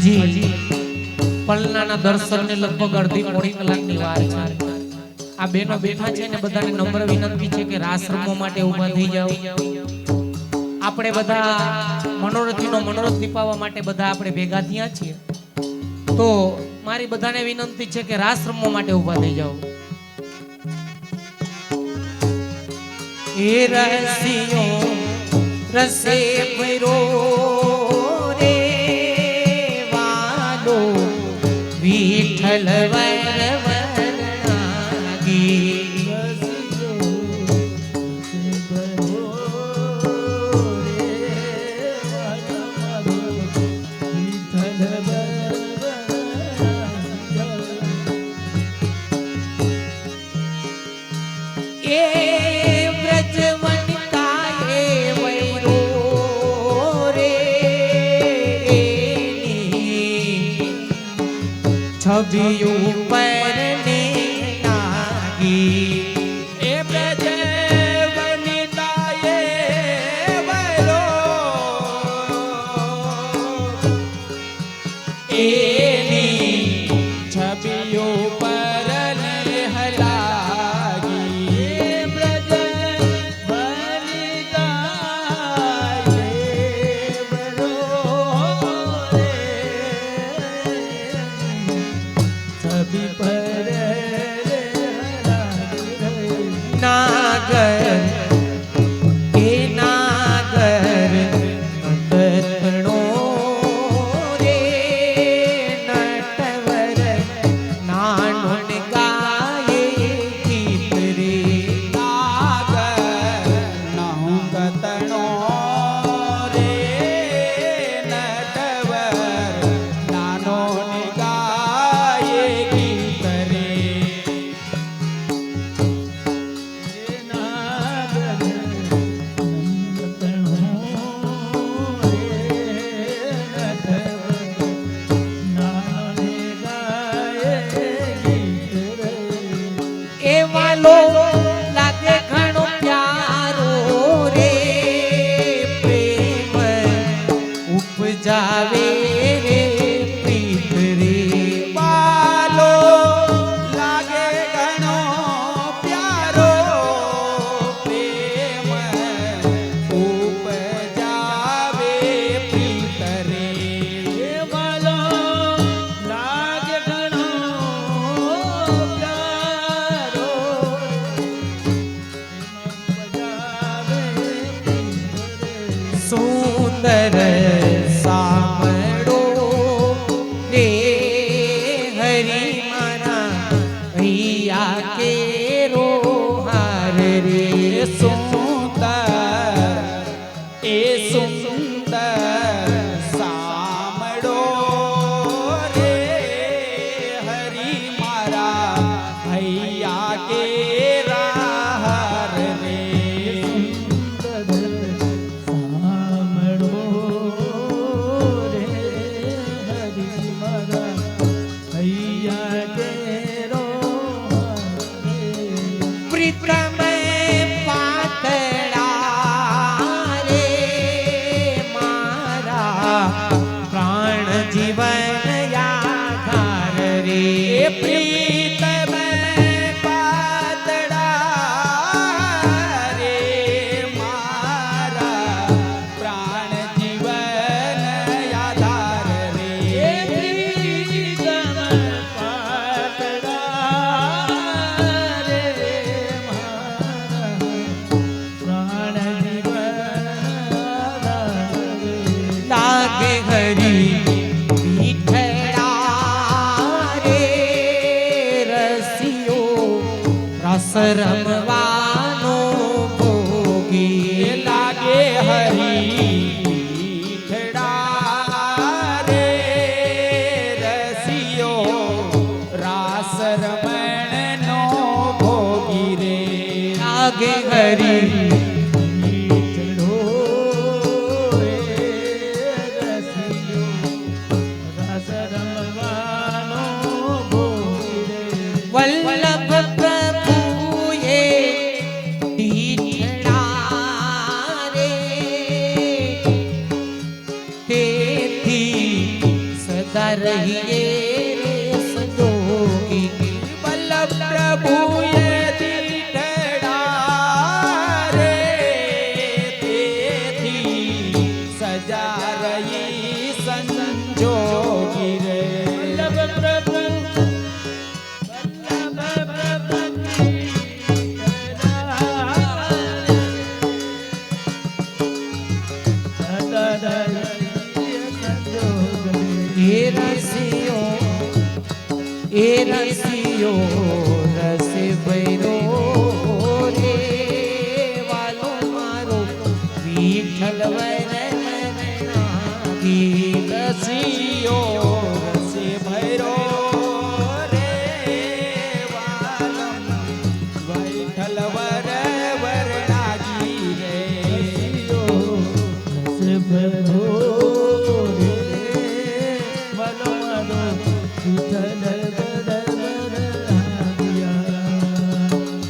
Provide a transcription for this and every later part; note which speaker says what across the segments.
Speaker 1: હજી પલનાના દર્શનને લગભગ અડધી પોણી કલાકની વાર છે। આ બેનો બેઠા છે ને બધાને નમ્ર વિનંતી છે કે રાસ રમવા માટે ઊભા થઈ જાઓ। આપણે બધા મનોરથીનો મનોરથ દીપાવવા માટે બધા આપણે ભેગા થયા છીએ, તો મારી બધાને વિનંતી છે કે રાસ રમવા માટે ઊભા થઈ જાઓ। એ રસિયો રસે ભરો રે વાલો વિઠ્ઠલ વર વરણાગી। छवियों पर नागी ए ब्रज वनिता ये वरो एनी छवियों पर हलागी। ए ब्रज वनिता ये वरो नागर के नागर नटणो रे नटवर नानुन गाये गीत रे। नागर नहुंगतणो रे नटवर नानुन गाये गीत रे। लागे घणो प्यारो रे प्रेम उपजावे रे प्रीत रे। बालो लागे घणो प्यारो प्रेम उपजावे प्रीत रे। बालो लागे घणो सुंदर सामड़ो रे हरि मारा भैया के रोहार रे। सुंदर ए सुंदर सामड़ो रे हरि मारा भैया के राहर रे। प्रीतम पातड़ा रे मारा प्राण जीवन याधार रे। प्रीतम पातड़ा रे मारा प्राण जीवन याधार रे। प्रीतम पातड़ा लागे हरि विठ्ठला रे रसियो रस रमवानो भोगी। लागे हरि विठ्ठला रे रसियो रास रमणनो भोगी रे। लागे हरि वल्लभ प्रभु ये दीठड़ा रे तेथी सदा
Speaker 2: कलवर वरनागी रे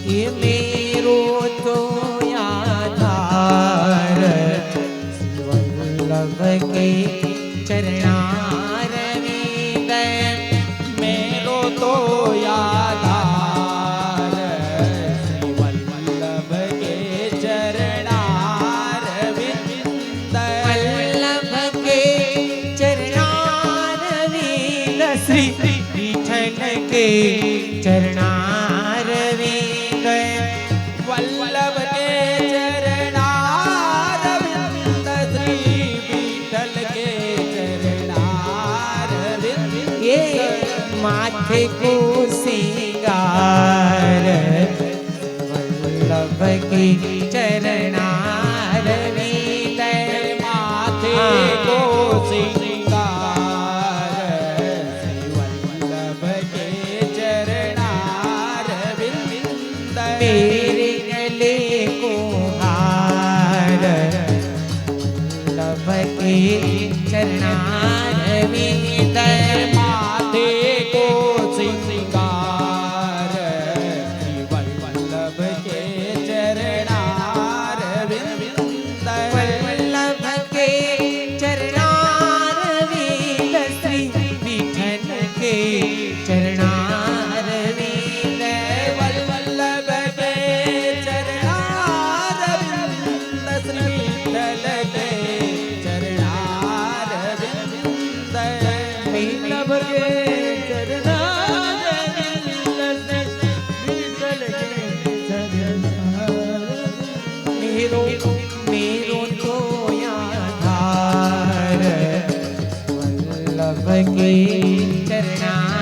Speaker 1: ये मेरो तो आधार वल्लभ के चरणारविंद
Speaker 2: मेरो तो यादार श्री वल्लभ के चरणारविंद
Speaker 1: वल्लभ के चरणारविंद श्री विठल के चरणारविंद
Speaker 2: वल्लभ के चरणारविंद श्री विठल के चरणारविंद
Speaker 1: ये माथे को सिंगार वल्लभ के चरणारविंद
Speaker 2: माथे को सिंगार श्री वल्लभ के चरणारविंद
Speaker 1: मेरे गले को हार वल्लभ के चरणारविंद
Speaker 2: माथे को सिंगार श्री वल्लभ के चरणारविंद
Speaker 1: वल्लभ के चरणारविंद श्री विठल के चरणारविंद
Speaker 2: वल्लभ के चरणारविंद श्री विठल के चरणारविंद
Speaker 1: वल्लभ के मेरो मेरो तो आधार वल्लभ के चरणारविंद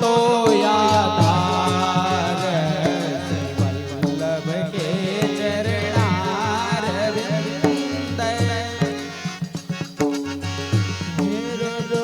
Speaker 2: तो यादार श्री वल्लभ के चरणारविंद मेरो तो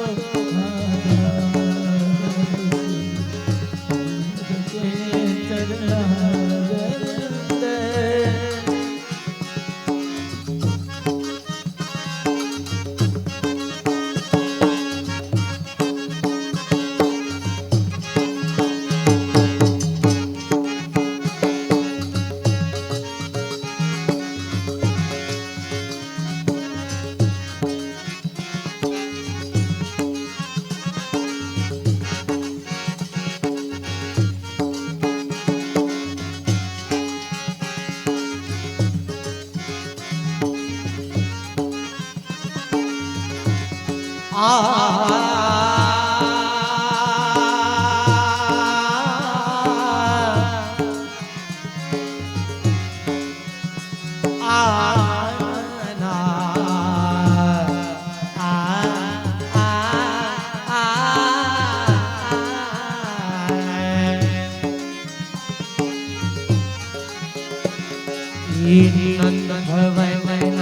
Speaker 1: नंद भवन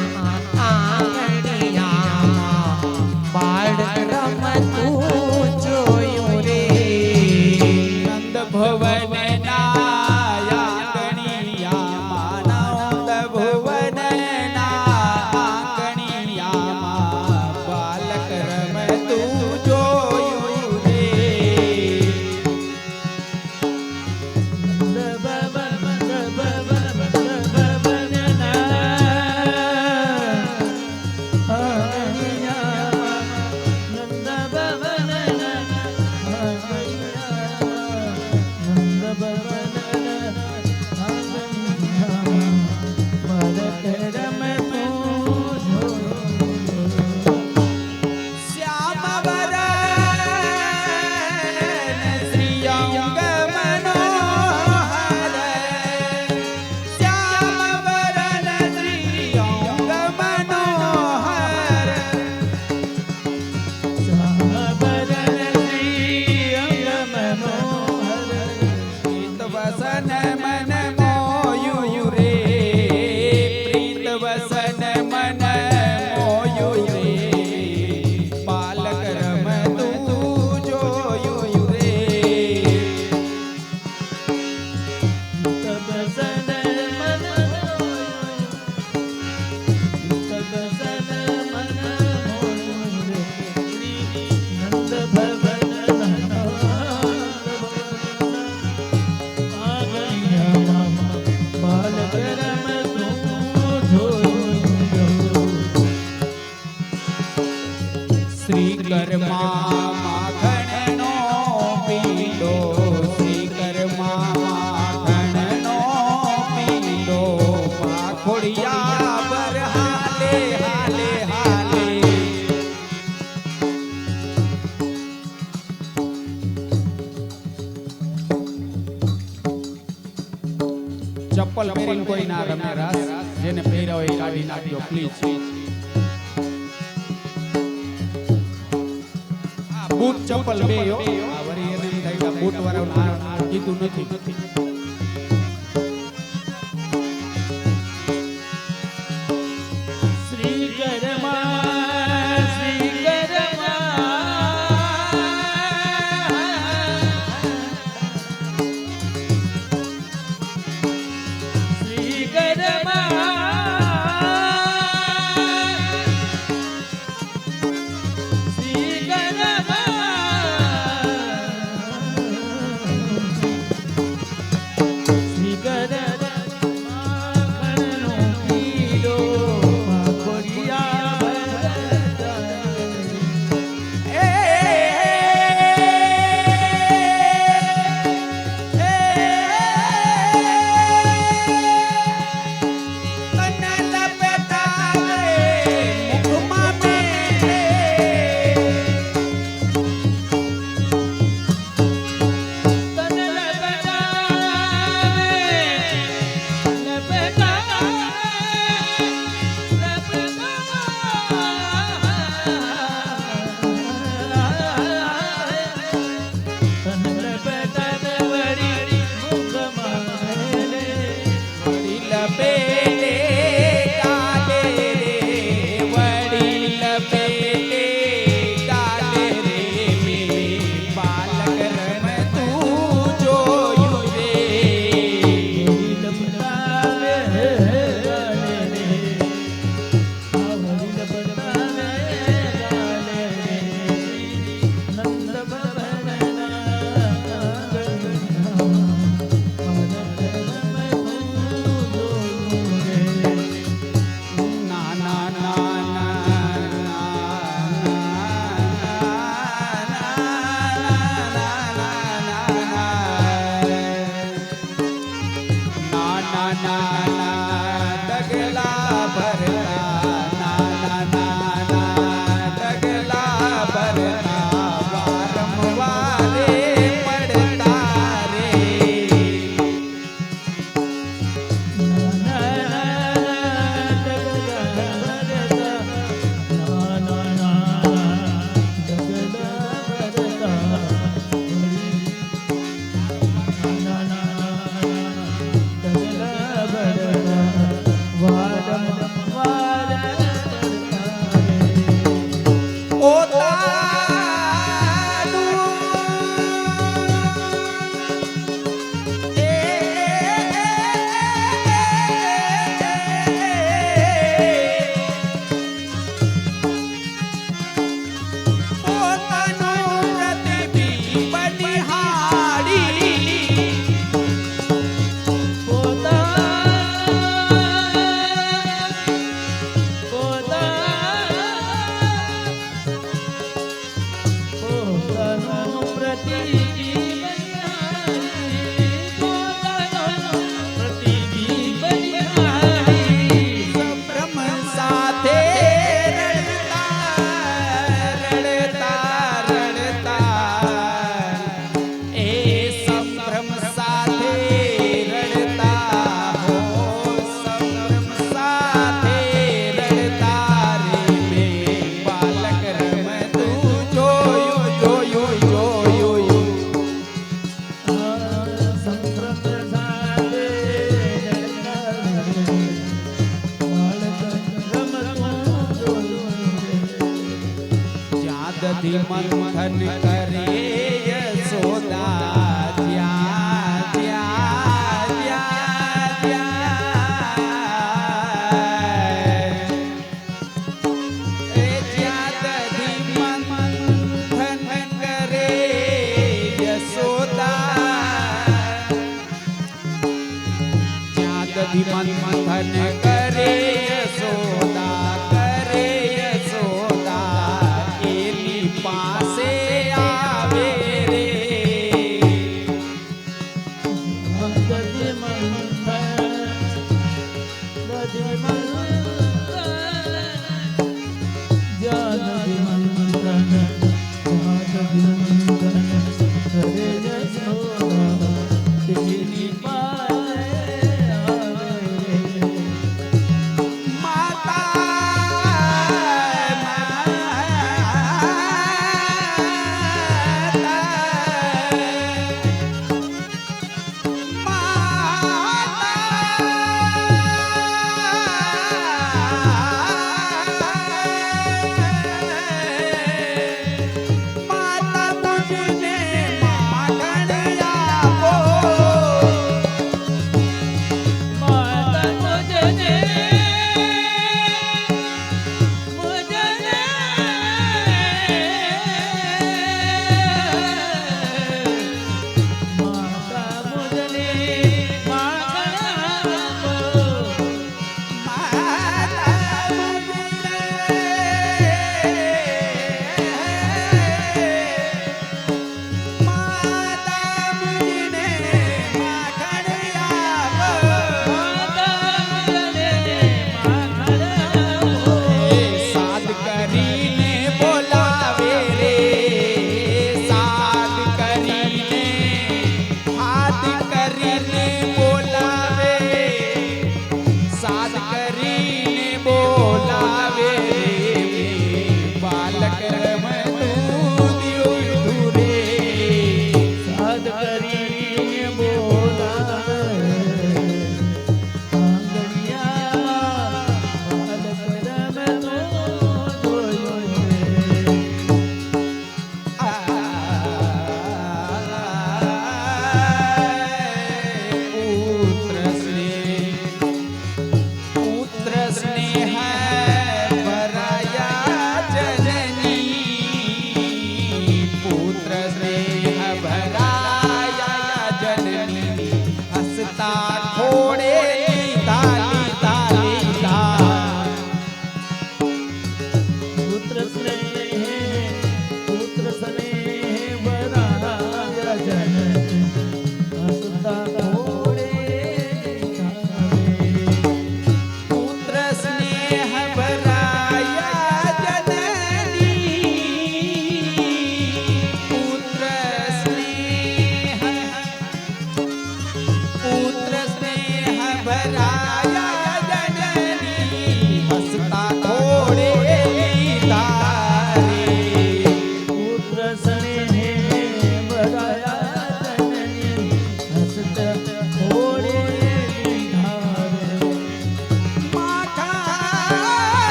Speaker 1: आंगणिया बाळ रमतु जोयो रे
Speaker 2: नंद भवन नायकणिया मानंद भुवन नायकणिया बालक रम तू जोयो रे ઘરમાં માખણનો પીંડો, શ્રીકરમાં માખણનો પીંડો, પાખોડિયા પર હાલે હાલે હાલે. ચપ્પલ પહેરીને કોઈ ના રમે રાસ, જેને પહેર્યા હોય એ કાઢી નાખજો પ્લીઝ. બૂટ ચપ્પલ બે હો. આ વરી એને એમ થાય કે આ બૂટ વાળાનું કીધું નથી. દધી મંથન કરે યશોદા જ્યાં જ્યાં જ્યાં જ્યાં એ જ્યાં દધી મંથન કરે યશોદા જ્યાં દધી મંથન કરે યશોદા કરે યશોદા પા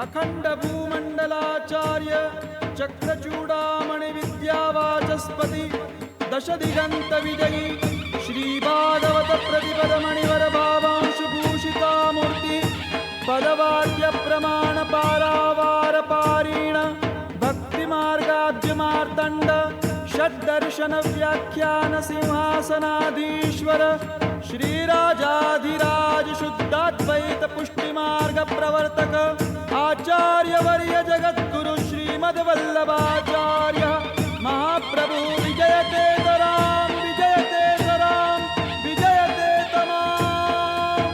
Speaker 3: अखंड भूमंडलाचार्य चक्रचूड़ामणि विद्यावाचस्पति दश दिगंत विजयी श्री भागवत प्रतिपद मणिवर भावांशुभूषिता मूर्ति पदवाद्य प्रमाण पारावार पारीण भक्ति मार्गाद्य मार्तंड षड्दर्शन व्याख्यान सिंहासनाधीश्वर श्रीराजाधिराज शुद्धाद्वैत पुष्टि मार्ग प्रवर्तक आचार्य वर्य जगद्गुरु श्रीमद्वल्लभाचार्य महाप्रभु विजयते तराम विजयते तराम विजयते तमाम।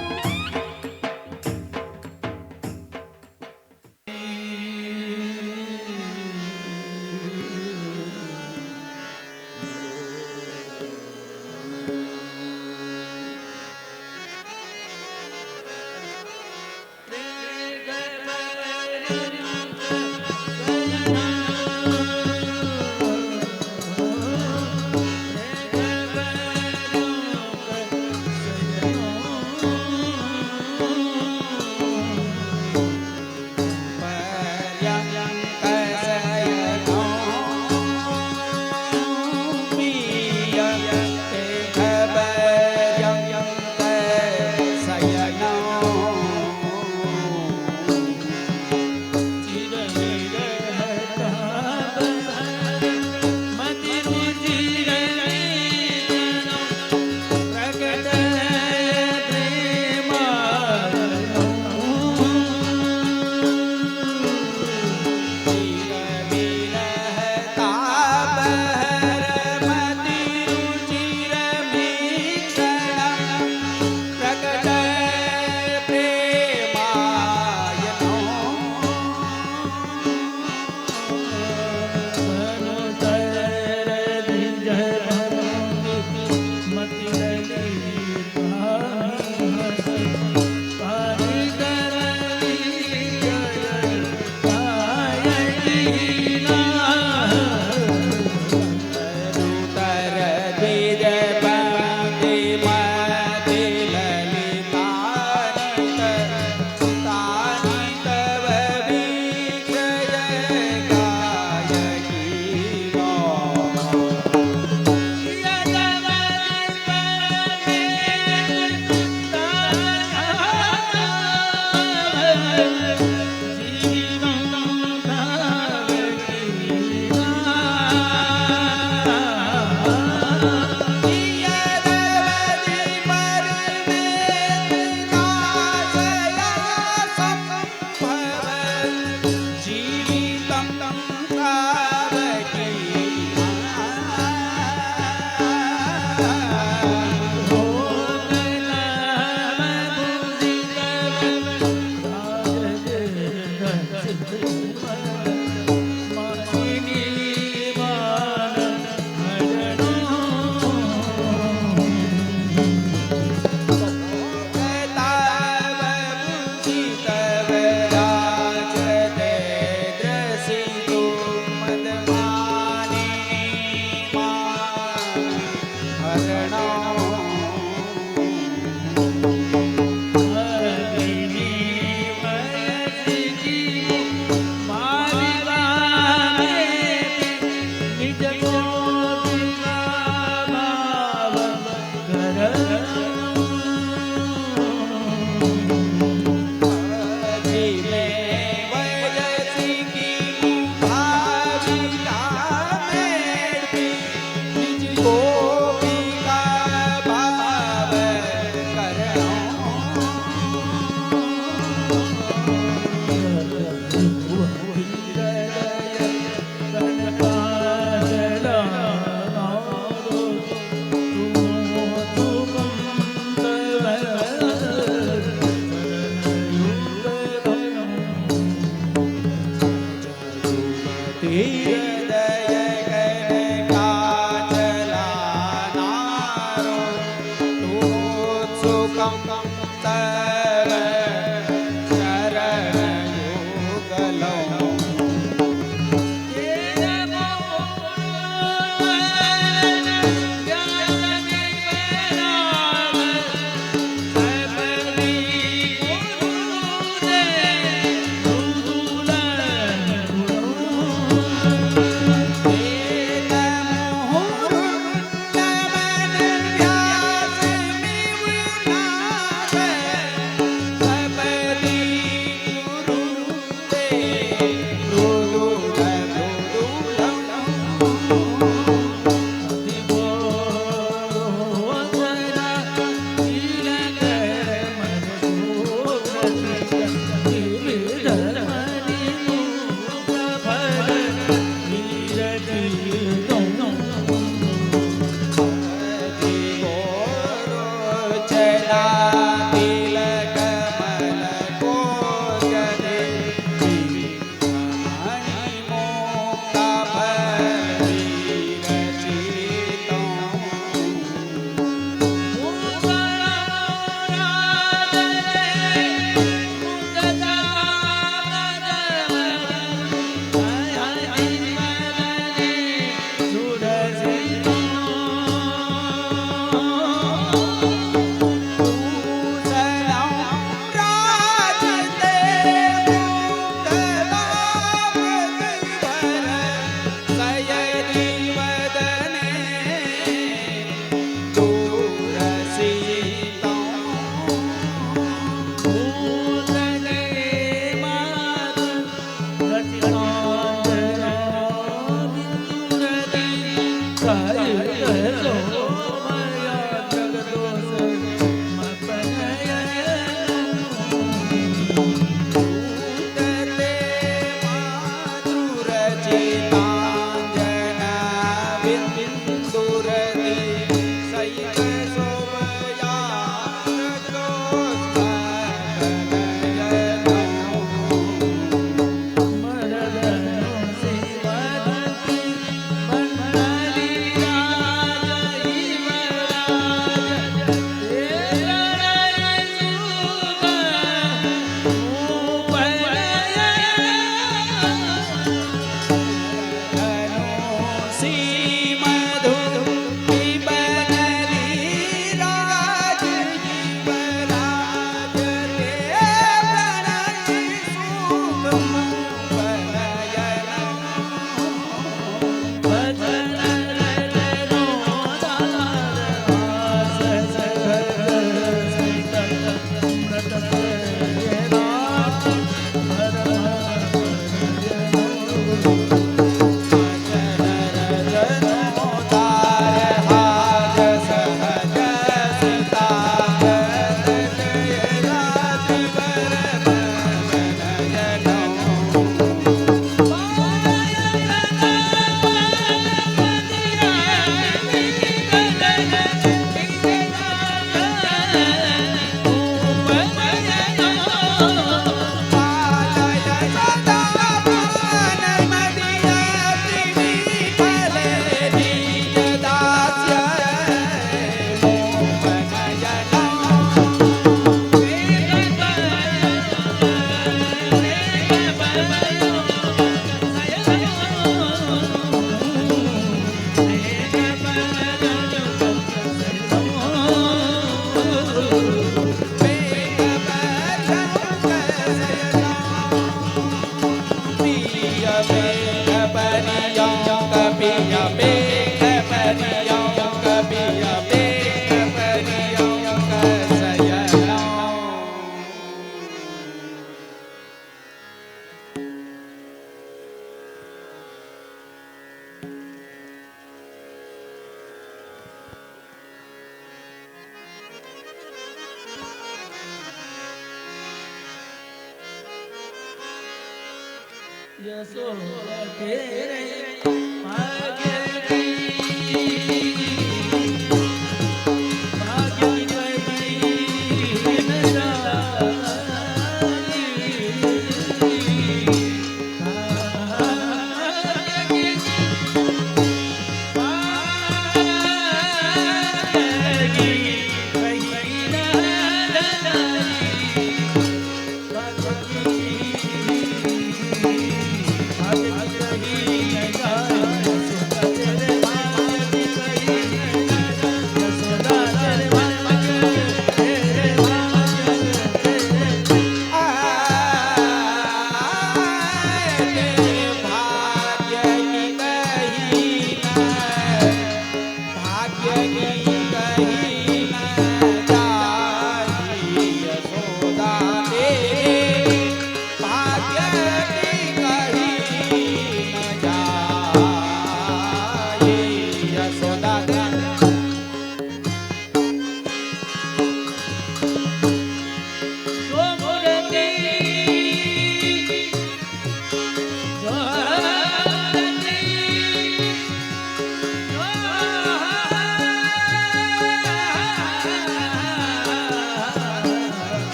Speaker 4: ભાગી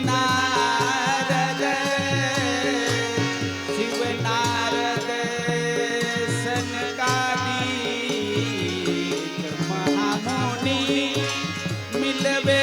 Speaker 2: નારદ સનકાદિક મહામુનિ મિલવે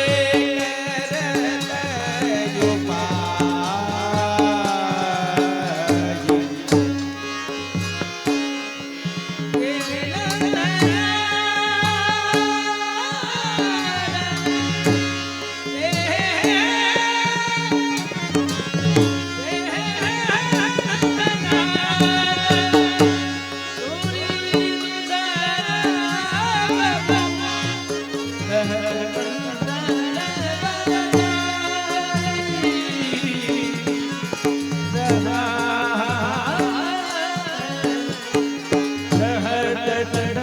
Speaker 2: કરત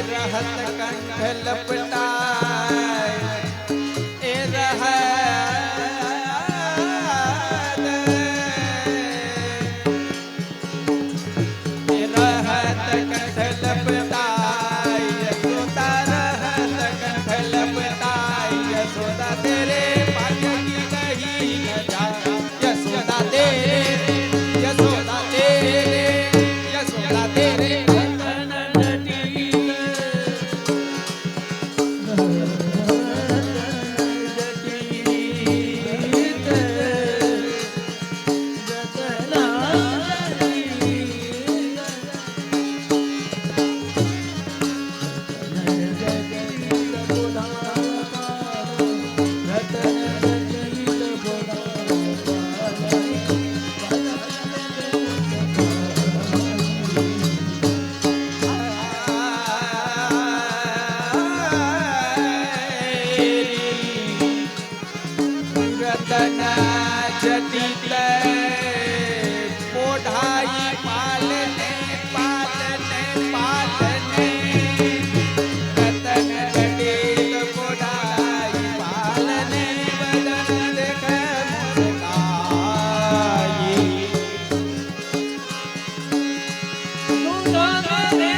Speaker 2: रहत कंठ लपटाए ए रहत कंठ लपटाए यशोदा रहत कंठ लपटाए यशोदा तेरे भाग्य की कहीं न जाए यशोदा तेरे यशोदा तेरे यशोदा तेरे जटित पोढ़ाई पालने पालने पालने रतन जटित पोढ़ाई पालने बदन देख मुस्काई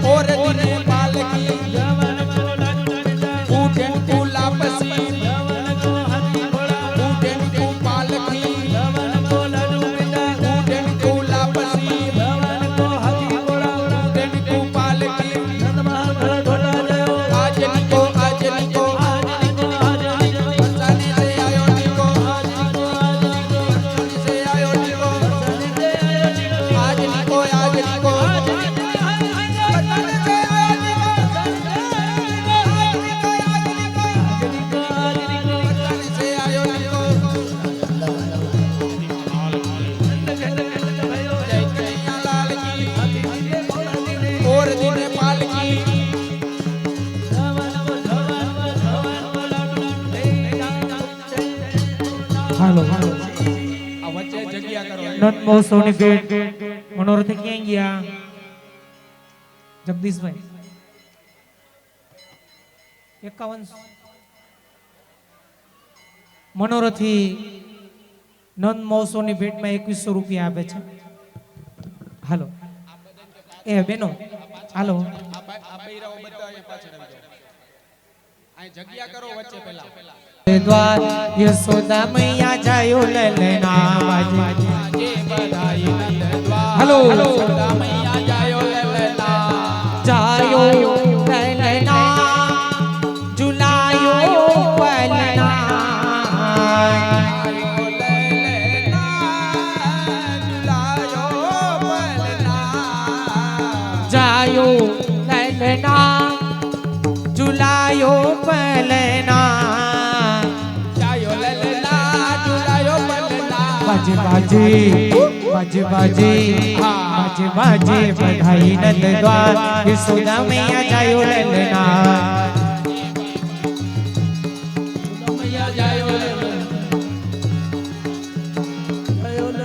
Speaker 2: और दिने पालकी
Speaker 1: હાલો
Speaker 2: આ વચ્ચે જગ્યા કરો
Speaker 1: નોટ મોસોની ભેટ મનોરથ ક્યાં ગયા જગદીશભાઈ 51 મનોરથી નંદ મહોત્સવની ભેટમાં 2100 રૂપિયા આપે છે હાલો એ બેનો હાલો
Speaker 2: આ બૈરાઓ બધા અહીંયા પાછળ આવી જાઓ અહીં જગ્યા કરો વચ્ચે પહેલા
Speaker 1: દ્વાર યશોદા મૈયા જાયો લલના વાજે
Speaker 2: જે બધાઈ નંદ દ્વાર
Speaker 1: હાલો
Speaker 2: યશોદા મૈયા જાયો લલના
Speaker 1: જાયો લલના ઝુલાયો પલના જાયો લલના ઝુલાયો પલના बाजे बाजे बाजे बाजे बाजे बाजे बधाई नंद द्वार यशोदा मैया जायो ललना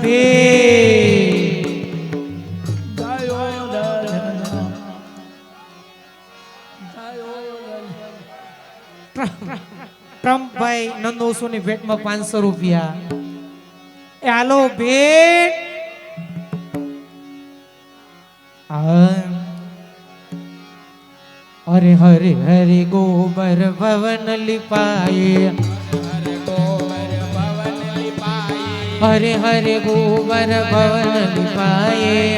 Speaker 1: बे ट्रम्प भाई नंदोसो ની ભેટમાં 500 રૂપિયા એ હાલો ભેટ અરે હરે હરે ગોબર ભવન લિપાયે હરે હરે ગોબર ભવન લિપાયે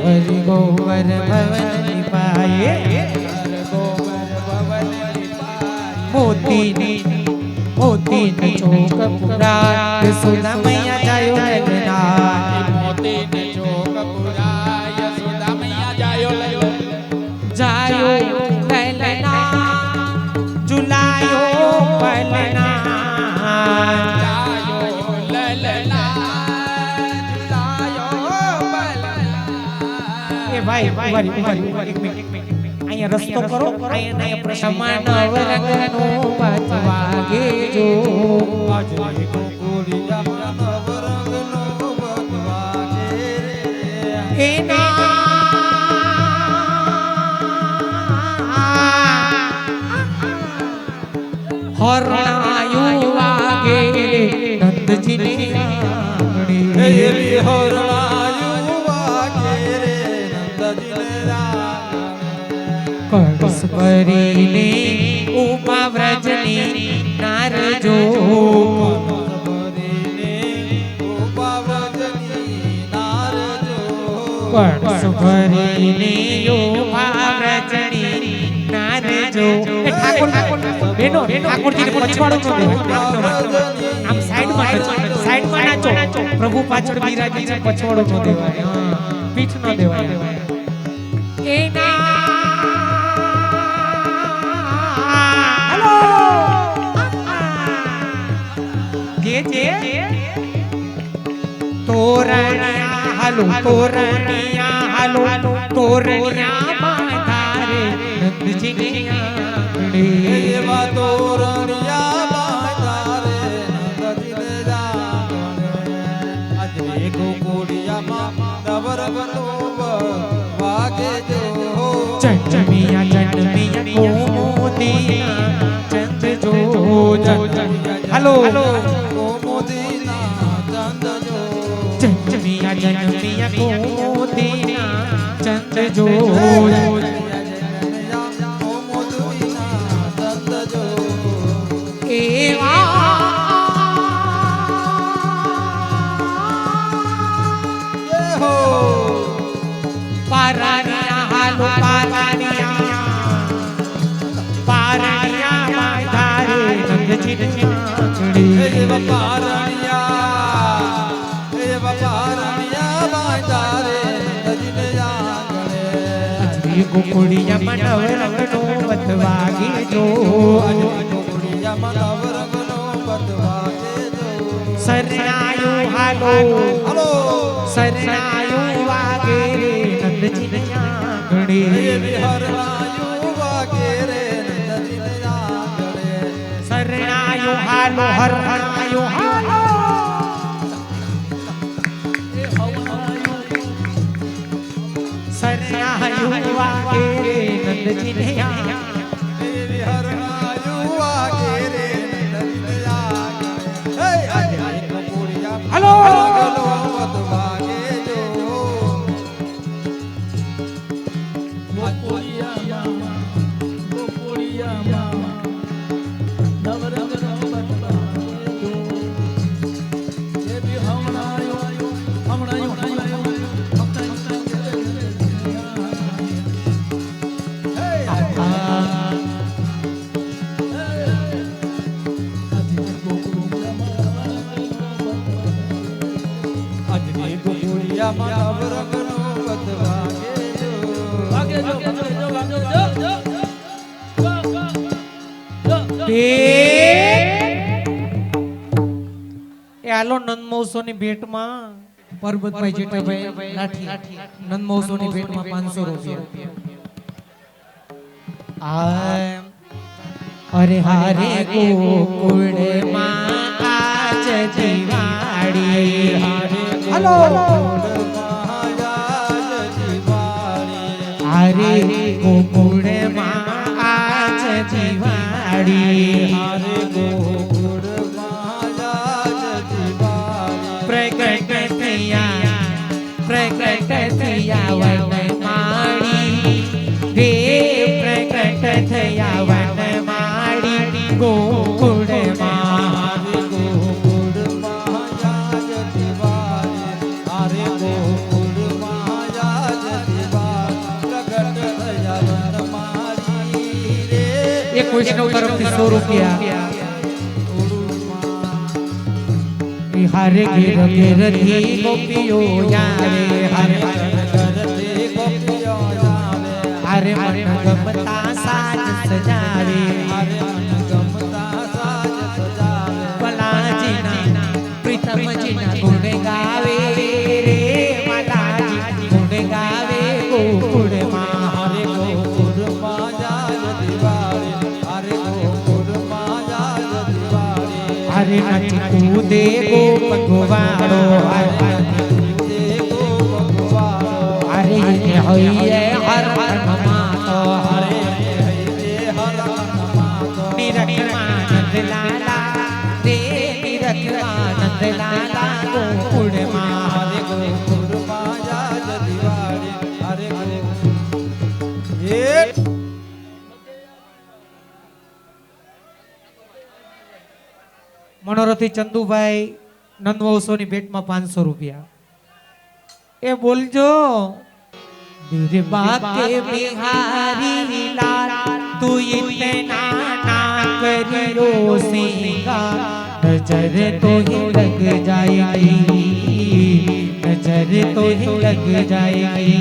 Speaker 1: હરે ગોબર ભવન લિપાયે મોતીની मोती ने चौक पुरार यशोदा मैया जायो ललना
Speaker 2: મોતી ને ચોક પુરા યશોદા મૈયા જાયો
Speaker 1: जायो ललना झुलायो पलना
Speaker 2: જાયો લલના ઝુલાયો પલના
Speaker 1: ए भाई उभारी एक मिनिट અહીંયા રસ્તો કરો અહીંયા પ્રસમાન નવરંગનો પતવાગે જો
Speaker 3: આજની ગોકુળિયા નવરંગનો બતવાગે રે
Speaker 1: એના હરણાયું વાગે નંદજીની આંગણે
Speaker 3: એવી હરણાયું વાગે રે નંદજીને રાંગણે
Speaker 1: કળશ ભરીને ઉમા વ્રજની નારજો કળશ ભરીને ઉમા વ્રજની નારજો એ ઠાકોર બેનો ઠાકોરજીને પછવાડો ન દેવાય આમ સાઈડમાં નાચો પ્રભુ પાછળ બિરાજે છે પછવાડો ન દેવાય પીઠ ન દેવાય એના તોરણિયા હાલો તોરણિયા હાલો તોરણિયા બાંધારે નંદજીની આંગણે
Speaker 3: એવા તોરણિયા બાંધારે નંદજીને રાંગણે આજની ગોકુળિયામાં નવરંગનો વાગે જો
Speaker 1: જન્મિયા કોમોદીના ચંદ જો હાલો
Speaker 3: કોમોદીના ચંદ જો
Speaker 1: જન્મિયા કોમોદીના ચંદ જો
Speaker 3: કોમોદીના ચંદ જો
Speaker 1: એવા
Speaker 3: એ હો
Speaker 1: પારાણિયા હાલો પારાણિયા બાંધારે નંદજીની આંગણે
Speaker 3: એવા પારણિયા બાંધારે નંદજીને આંગણે
Speaker 1: આજની ગોકુળિયામાં નવરંગનો બતવાગે જો
Speaker 3: ગોકુળિયામાં નવરંગનો બતવાગે જો
Speaker 1: શરણાયું હાલો
Speaker 3: હાલો
Speaker 1: શરણાયું વાગે રે નંદજીની આંગણે
Speaker 3: એવી હરણાયું વાગે રે નંદજીને આંગણે
Speaker 1: હાલો હરણાયો હાલો સરણાયું વાગે રે નંદજીને
Speaker 3: મેરી હરણાયું વાગે રે નંદજીને આંગણે. હે આજે ગોકુળિયા
Speaker 1: હાલો
Speaker 3: રંગલો વધવાગે જો. આજની ગોકુળિયામાં નવરંગનો વધવાગે જો.
Speaker 1: એ હાલો નંદ મહોત્સવની ભેટમાં પરબતભાઈ જેઠાભાઈ લાઠી નંદ મહોત્સવની ભેટમાં 500 રૂપિયા અરે હારે ગોકુળ માં આજ દિવાળી હાલો હારે ગોકુળ માં આજ દિવાળી પ્રગટ થયા વનમાળી હે પ્રગટ થયા વનમાળી ગોકુળમાં એક વૈષ્ણવ તરફથી 100 રૂપિયા હરે ઘેર ઘેરથી ગોપીઓ આવે હરે મન ગમતા સાજ સજાવે ભલાજીના પ્રીતમજીના ગુણ ગાવે રે માતાજી ગુણ ગાવે ગોકુળમાં હરે ગોકુળમાં જાય દિવાળી હરે ગોકુળમાં જાય દિવાળી હરે નચ કૂદે ગોપ ગોવાળો હરે હૈયે હર માતો હરે નિરખમાનંદ લાલા રે નિરખમાનંદ લાલા ગોકુળમાં હરે ગોકુળમાં જાય દિવાળી હરે એક મનોરથી ચંદુભાઈ નંદવંશોની ભેટમાં 500 રૂપિયા એ બોલજો बिरबा के बिहारी लाल तू इतना ना करियो सिंगार नजर तो ही लग जाएगी नजर तो ही लग जाएगी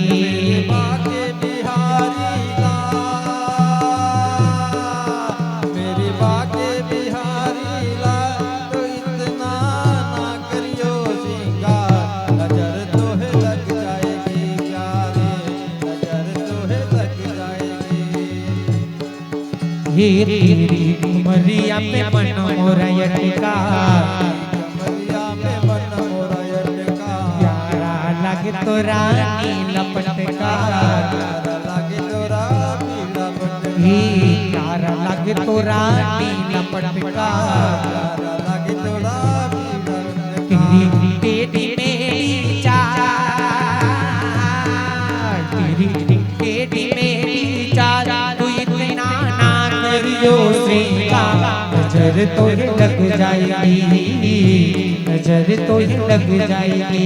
Speaker 1: हे तेरी उमरिया पे मन मोरा यटका प्यारा लगे तो रानी लपटका हे प्यारा लगे तो रानी लपटका तेरी बेटी मेरी चाल तेरी बेटी मेरी चाल तू इतना करियो श्रृंगार नजर तो ही लग जाएगी नजर तो ही लग जाएगी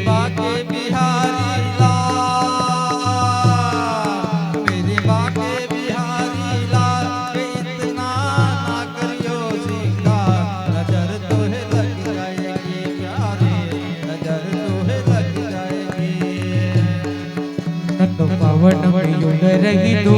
Speaker 3: बाके बिहारी लाल मेरे बाके बिहारी लाल इतना ना करियो श्रृंगार नजर तो ही लग जाएगी प्यारे नजर तो ही लग जाएगी
Speaker 1: नंद पवन में उड़ रही तू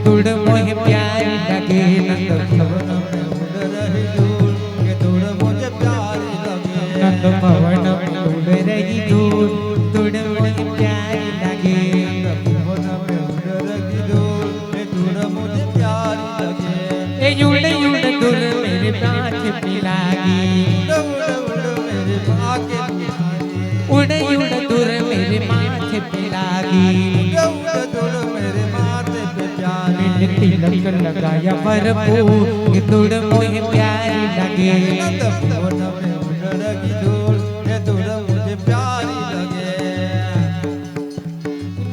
Speaker 1: तुड़ मोहे प्यारी लगे नंद पवन में
Speaker 3: उड़ रही धूल के तुड़ मुझे प्यारी लगे
Speaker 1: नंद पवन में उड़ रही धूल तुड़ मोहे प्यारी लगे
Speaker 3: पवन में उड़ रही धूल के तुड़ मुझे प्यारी लगे
Speaker 1: ए उड़ उड़ धूल मेरे प्यार उड़ उड़ दूर मेरे माथे पे लागी तिलक लगाया भरपूर ये दूर मुझे प्यारी लगे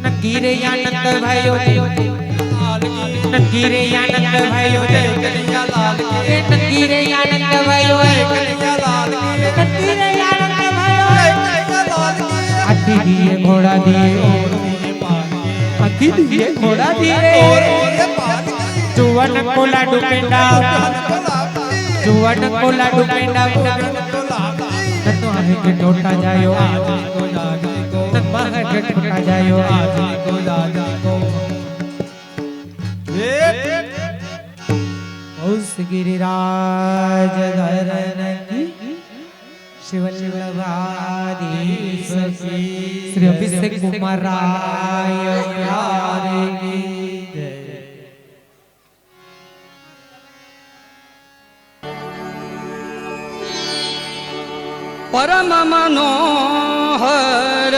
Speaker 1: नगीरे आनंद भाइयों नगीरे आनंद भाइयों नगीरे आनंद भाइयों नगीरे आनंद भाइयों हाथी दिए घोड़ा दिए हाथी दिए घोड़ा दिए जुवन को लाडू पेंडा जुवन को लाडू पेंडा नतो आहे के टोटा जायो नतो आहे के टोटा जायो उस गिरिराज धरन की शिवल्लभाधीश श्री अभिषेक कुमार राय प्यारे की जय।
Speaker 4: परम मनोहर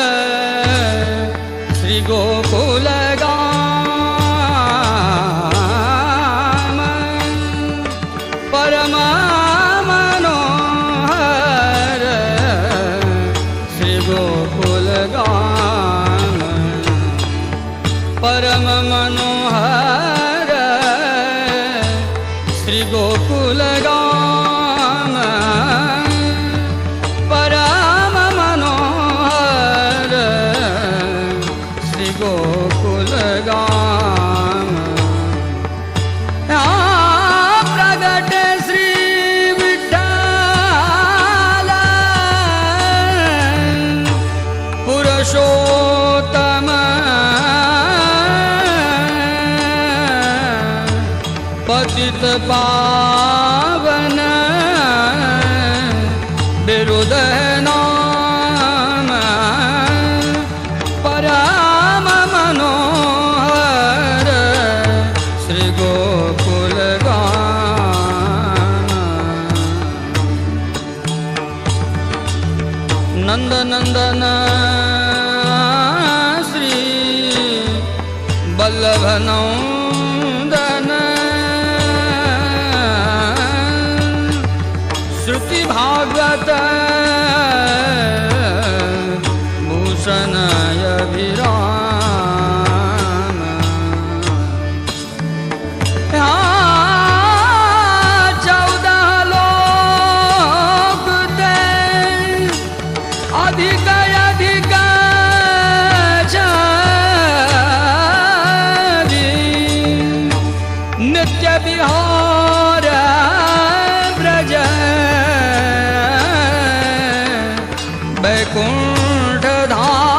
Speaker 4: श्री गोकुल गाम परम मनोहर श्री गोकुल गाम परम मनोहर श्री गोकुल गाम गोकुल गाम प्रगट श्री विठ्ठल पुरुषोत्तम पतित पावन विरुद्ध नंद नंदन श्री बल्लभ नंदन श्रुति भागवत भूषण अभिराम अधिक अधिक नित्य विहार ब्रज बैकुंठ धाम